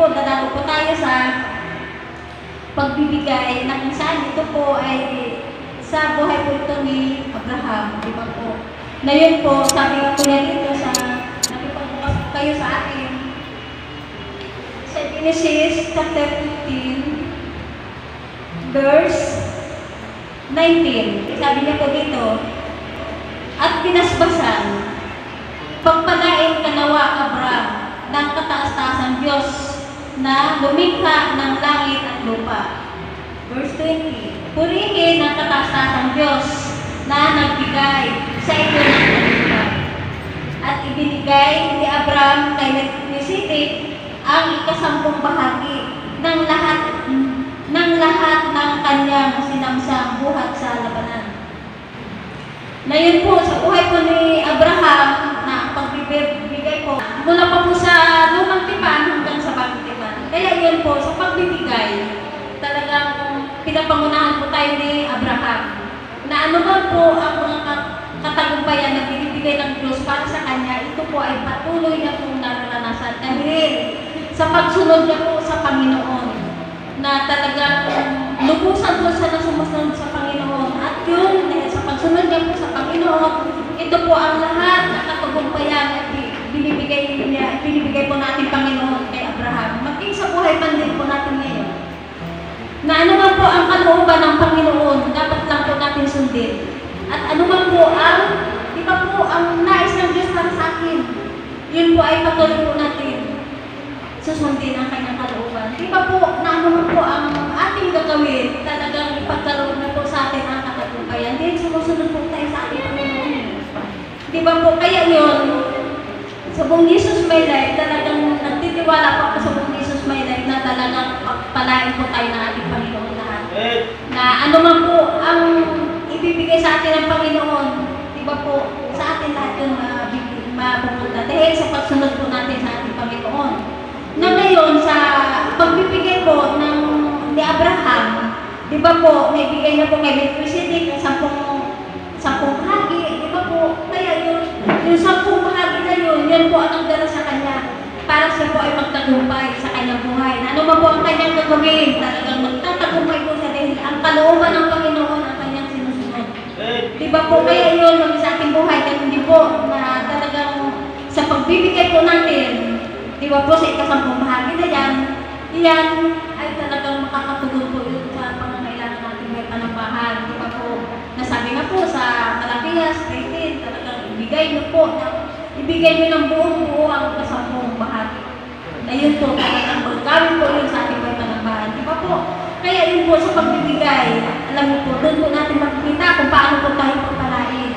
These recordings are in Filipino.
po, dadako po tayo sa pagbibigay na kung saan ito po ay sa buhay po ito ni Abraham, di ba po? Na yun po, sabi nga po niya dito sa nakipagbukas po kayo sa akin sa Genesis chapter 15 verse 19. Sabi niya po dito, at pinasbasan, pagpalain ka nawa, Abraham, ng kataas-taasang Diyos na lumikha ng langit at lupa. Verse 20, purihin ang kataas-taasang Diyos na nagbigay sa iyo ng kalipan. At ibinigay ni Abraham kay Melchizedek ang ikasampung bahagi ng lahat ng kanyang sinamsang buhat sa labanan. Na yun po, sa buhay po ni Abraham na ang pagbibigay po, mula pa po sa lumang tipan hanggang sa bagong tipan. Kaya yun po, sa pagbibigay, talagang pinapangunahan po tayo ni Abraham. Na ano man po ang mga katagumpayan na binibigay ng Diyos para sa kanya, ito po ay patuloy na pong naranasan. Dahil sa pagsunod niya po sa Panginoon, na talagang lubusan po siya na sumusunod sa Panginoon. At yun, dahil sa pagsunod niya po sa Panginoon, ito po ang lahat na katagumpayan at binibigay po natin Panginoon kay Abraham. Maging sa buhay man din po natin ngayon. Na ano man po ang kalooban ng Panginoon, dapat lang po natin sundin. At ano man po ang, di ba po, ang nais ng Diyos para sa akin, yun po ay patuloy po natin susundin ang kanyang kalooban. Di ba po, na ano man po ang ating gagawin, talagang ipagkaloob na po sa atin ang katagumpayan. Then sumusunod po tayo sa ating Panginoon. Di ba po, kaya yun, sa buong Jesus My Life, talagang nagtitiwala po ako sa buong Jesus My Life na talagang pagpalain po tayo ng ating Panginoon lahat. Na ano man po ang ibibigay sa atin ng Panginoon, di ba po, sa atin lahat yung mapupunta. Dahil sa pagsunod po natin sa ating Panginoon. Na ngayon, sa pagbibigay po ni Abraham, di ba po, naibigay na po kay Melchizedek ang sampung bahagi, di ba po, kaya yung sampung bahagi na yun po ang nagdala sa kanya para siya po ay magtagumpay sa kanyang buhay. Na ano ba po ang kanyang gagawin? Talagang magtatagumpay po siya dahil ang kalooban ng Panginoon ang kanyang sinusunod. Di ba po, kaya yun, sa ating buhay, kaya hindi po na talagang sa pagbibigay po natin, di ba po, sa ikasampung bahagi na yan ay talagang makakatulong po yun sa pangangailangan natin may panambahan. Di ba po, nasabi nga po sa Malakias 13, talagang ibigay nyo ng buong buo ang ikasampung bahagi. Na yun po, talagang magkawin po yun sa ating may panambahan. Di ba po, kaya yun po sa pagbibigay, alam mo po, doon po natin makikita kung paano po tayo pagpalain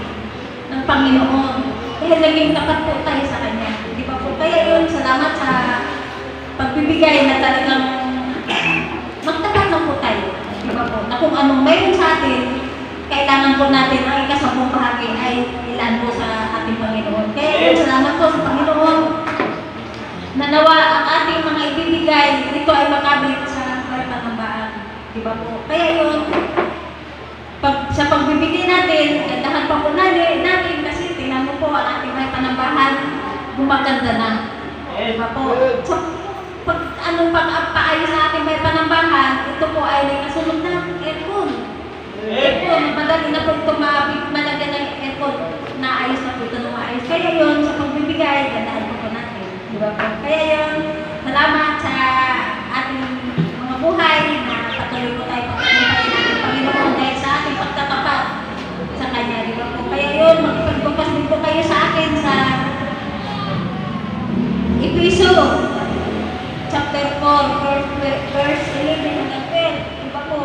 ng Panginoon. Dahil naging tapat po tayo sa Kanya. Di ba po? Kaya yun, salamat sa pagbibigay na talagang magtapat lang po tayo. Di ba po? Na kung anong mayroon sa atin, kailangan po natin ang ikasampung bahagi ay ilaan po sa ating Panginoon. Kaya yun, salamat po sa Panginoon na nawa ang ating mga ibibigay, ito ay makabit sa panambaan. Di ba po? Kaya yun, sa pagbibigay natin, gandahan pa po natin kasi tingnan mo po ang ating may panambahan, gumaganda na. Diba po? So, pag-paayos na ating may panambahan, ito po ay may kasunod na aircon. Aircon, madali na po ito malagyan ng aircon na ayos na po ito na maayos. Kaya yun, sa pagbibigay, gandahan po natin. Diba po? Kaya yun, salamat sa ating mga buhay na patuloy po tayo pagkakita ng Panginoon dahil sa ating pagtatapat sa Kanya. Diba po? Kaya yun, magpagbukas din po kayo sa akin sa Efeso chapter 4, verse 11 hanggang 12. Diba po?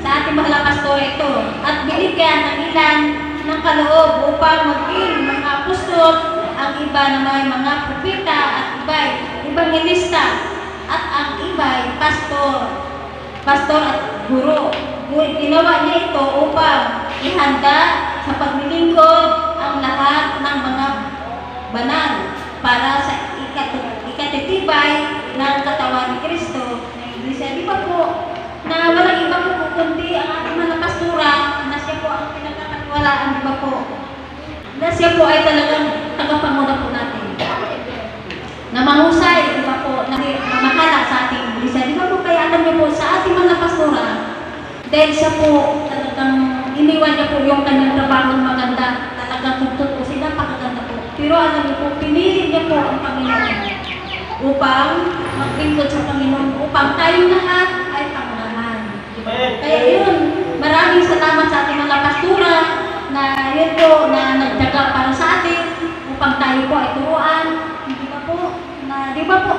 Sa ating mahal na pastor ito. At binigyan ng ilan ng kaloob upang maging mga apostol, ang iba naman mga propeta at iba'y evangelista at ang iba'y pastor at guro. Ginawa niya ito upang ihanda sa paglilingkod ang lahat ng mga banal para sa ikatitibay ng katawan ni Kristo na Iglesia. Di ba po, na walang iba po kundi ang ating mga pastura na siya po ang pinagkakatiwalaan, di ba po? Na siya po ay talagang tagapanguna po natin. Na mahusay, di ba po, na mahala po, talagang iniwan niya po yung kanyang trabahong maganda. Talagang kung tutusin, napakaganda po. Pero alam niyo po, pinili niya po ang Panginoon upang maglingkod sa Panginoon, upang tayong lahat ay pangalaman. Kaya yun, maraming salamat sa ating mga pastura na yun po, na nagdaga para sa atin upang tayo po ay turuan. Hindi ba po? Di ba po?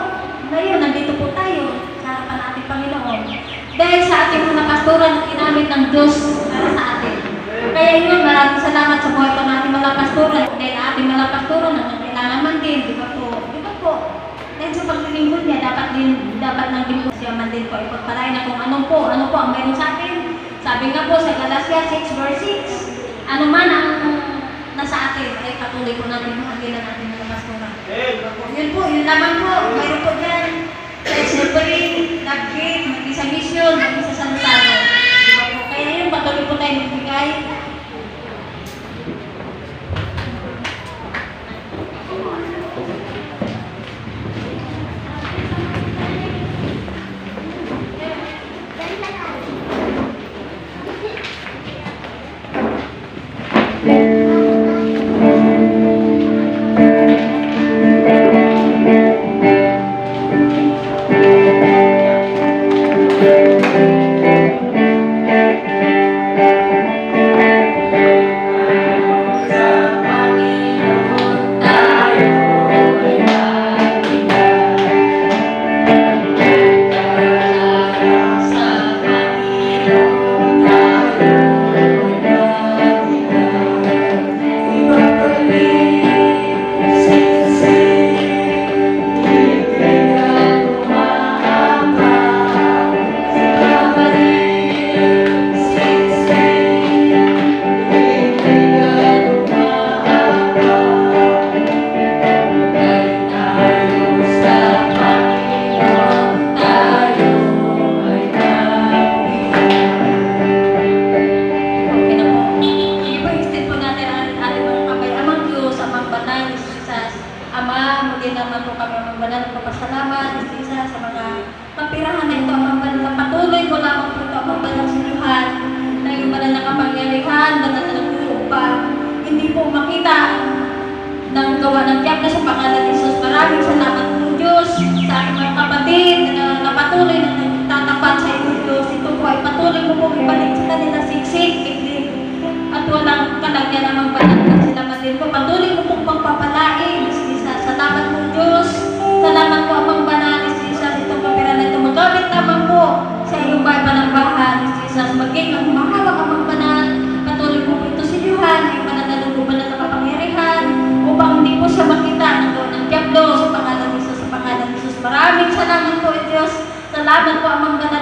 Ngayon, nandito po tayo sa harapan ating Panginoon. Dahil sa ating mga pastura na ginamit ng Diyos para sa atin. Kaya yun, maraming salamat sa buhay po natin mga pastura. Dahil ating mga pastura na kailangan man din, di ba po? Di ba po? Dahil sa paglilingkod niya, dapat nang lingkod siya man din po ipagpalain na kung ano po ang meron sa atin. Sabi nga po sa Galatia 6 verse 6, ano man ang nasa atin, ay patuloy po natin mahagilan natin mga pastora. Yun po, yun lamang po, mayroon po dyan. Self-serving, nag-give, mag-isa mission, mag-isa salutado. Diba po? Kaya yun, patuloy po tayo magbigay. ng gawa ng Diablo sa pangalan ni Jesus. Maraming salamat po Diyos sa aking mga kapatid na patuloy na nagtatapat sa iyo Diyos. Ito po ay patuloy mo pong ibalik sa kanila siksik, iklim, at walang kalagyan namang banal na sila matin po. Patuloy mo pong pagpapalain, Jesus. Salamat po Diyos. Salamat po amang banal, Jesus. Itong kapira na ito magamit naman po sa iyong panambahan, Jesus. Maging ang humahawak amang banal. Patuloy mo po ito si Yuhan, yung pananalugo ba na nakapangyarihan, upang hindi po siya makita ng gawa ng Diablo sa pangalan ni Jesus, sa pangalan ni Jesus. Maraming salamat po Diyos. Salamat po amang banal.